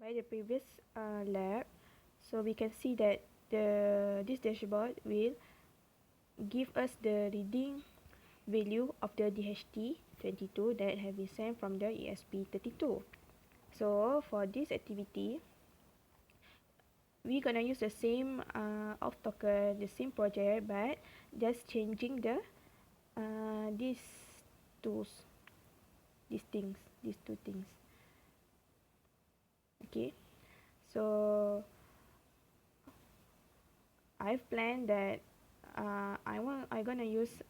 by the previous lab, so we can see that this dashboard will give us the reading value of the DHT22 that have been sent from the ESP32. So for this activity, we're gonna use the same auth token, the same project, but just changing the these tools, these two things. Okay, so I've planned that I'm gonna use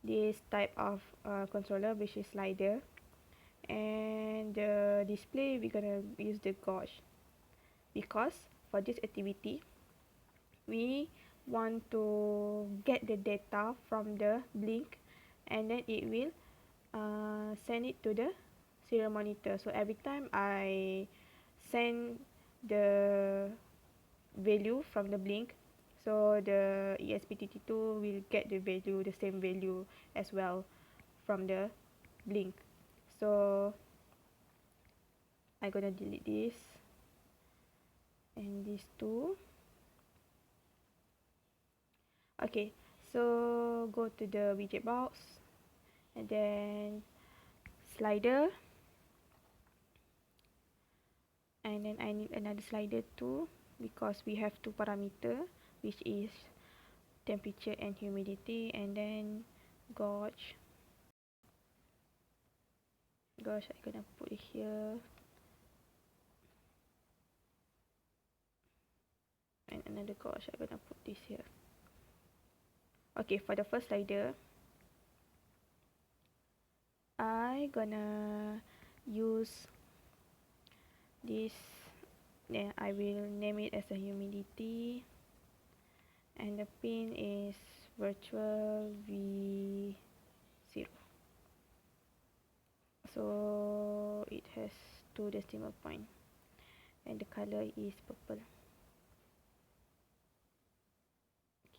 this type of controller, which is slider, and the display we're gonna use the gauge, because for this activity we want to get the data from the Blynk, and then it will send it to the serial monitor. So every time I send the value from the Blynk, so the ESP32 will get the value, the same value as well from the Blynk. So I'm gonna delete this and these two. Okay, so go to the widget box and then slider, and then I need another slider too, because we have two parameter, which is temperature and humidity, and then gauge I'm gonna put it here, and another gauge I'm gonna put this here. Okay, for the first slider, I gonna use this, then I will name it as a humidity, and the pin is virtual V0. So it has 2 decimal point, and the color is purple.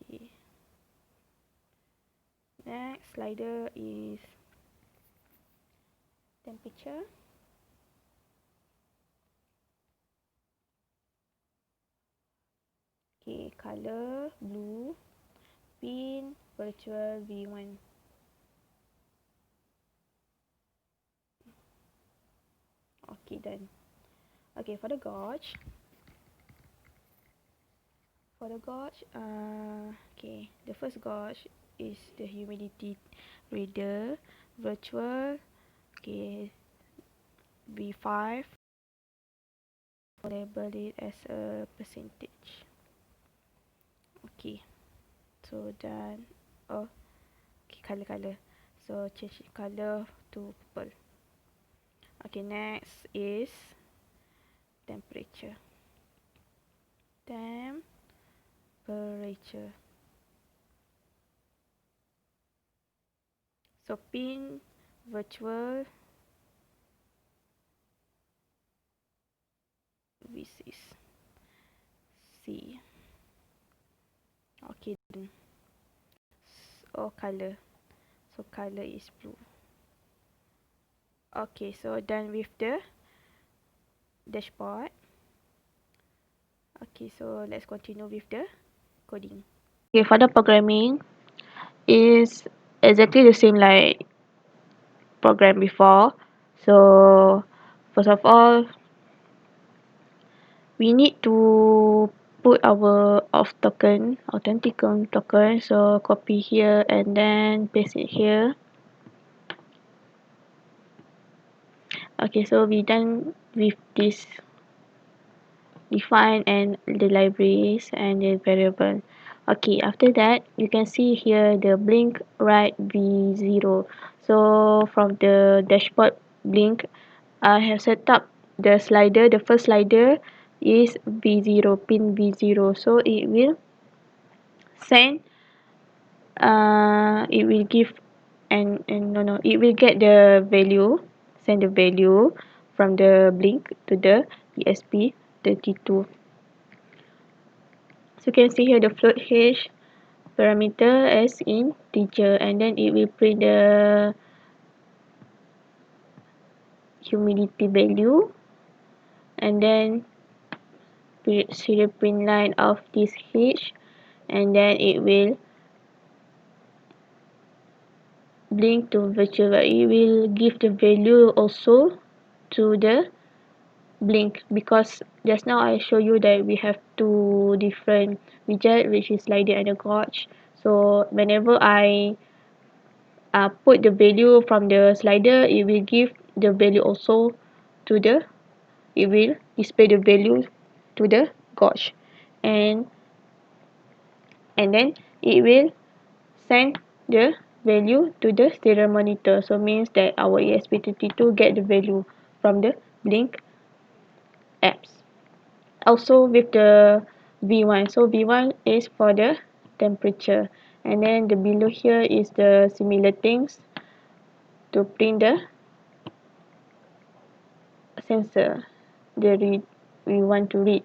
Okay, next slider is temperature. Okay, color blue, pin virtual V1. Okay, done. Okay, for the gauge, okay, the first gauge is the humidity reader, virtual, okay, V5. Label it as a percentage. Okay, so done. Oh, okay, color. So change color to purple. Okay, next is temperature. So pin virtual V6 C. Okay, done. Oh, color. So color is blue. Okay, so done with the dashboard. Okay, so let's continue with the coding. Okay, for the programming is exactly the same like program before. So first of all, we need to put our authentic token. So copy here and then paste it here. Okay, so we done with this define and the libraries and the variable. Okay, after that you can see here the Blynk write V0. So from the dashboard Blynk, I have set up the slider. The first slider is V0, pin V0. So it will send it will give it will get the value, send the value from the Blynk to the ESP32. So you can see here the float h parameter as integer, and then it will print the humidity value, and then serial print line of this H, and then it will blink to virtual. It will give the value also to the blink, because just now I show you that we have two different widget, which is slider and a gauge. So whenever I put the value from the slider, it will give the value also to the, it will display the value to the gauge, and then it will send the value to the serial monitor. So means that our ESP32 get the value from the Blynk apps. Also with the V1. So V1 is for the temperature, and then the below here is the similar things to print the sensor. The read, we want to read.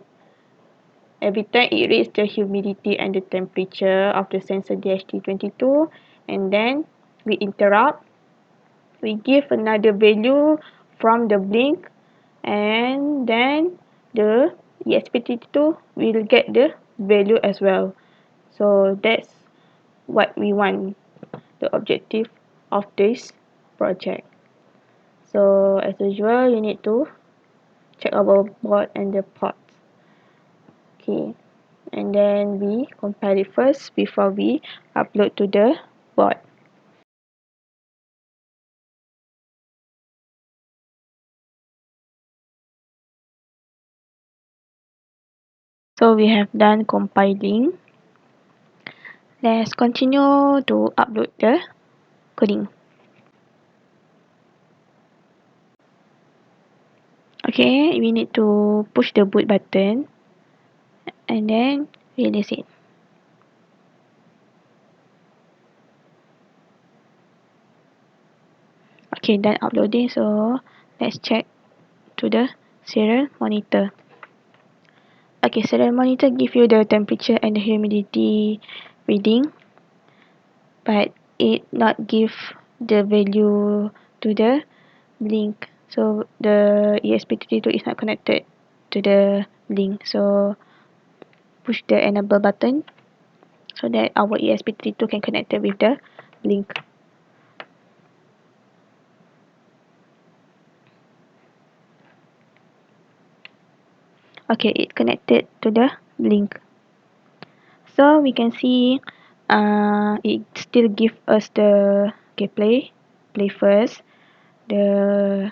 Every time it reads the humidity and the temperature of the sensor DHT22, and then we interrupt. We give another value from the blink, and then the ESP32 will get the value as well. So that's what we want, the objective of this project. So as usual, you need to check our board and the ports. Okay, and then we compile it first before we upload to the board. So we have done compiling. Let's continue to upload the coding. Okay, we need to push the boot button and then release it. Okay, done uploading. So let's check to the serial monitor. Okay, serial monitor give you the temperature and the humidity reading, but it not give the value to the Blynk. So the ESP32 is not connected to the Blynk. So push the enable button so that our ESP32 can connect it with the Blynk. Okay, it connected to the Blynk. So we can see it still give us the, okay, play first the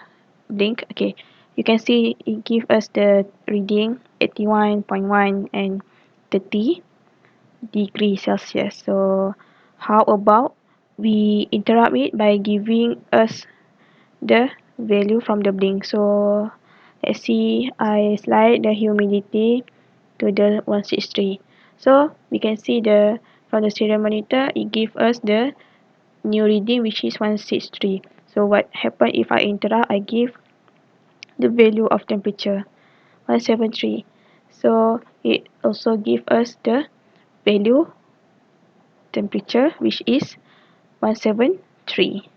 Blynk. Okay, you can see it give us the reading 81.1 and 30 degrees Celsius. So how about we interrupt it by giving us the value from the Blynk. So let's see, I slide the humidity to the 163. So we can see the, from the serial monitor, it gives us the new reading, which is 163. So what happen if I interrupt, I give the value of temperature 173. So it also give us the value temperature, which is 173.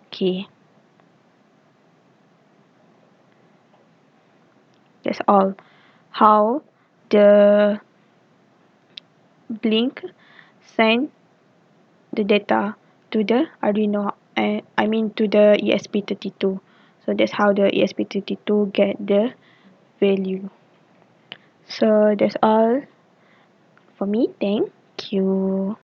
Okay, that's all. How the Blynk send the data to the Arduino, I mean to the ESP32. So that's how the ESP32 get the value. So that's all for me. Thank you.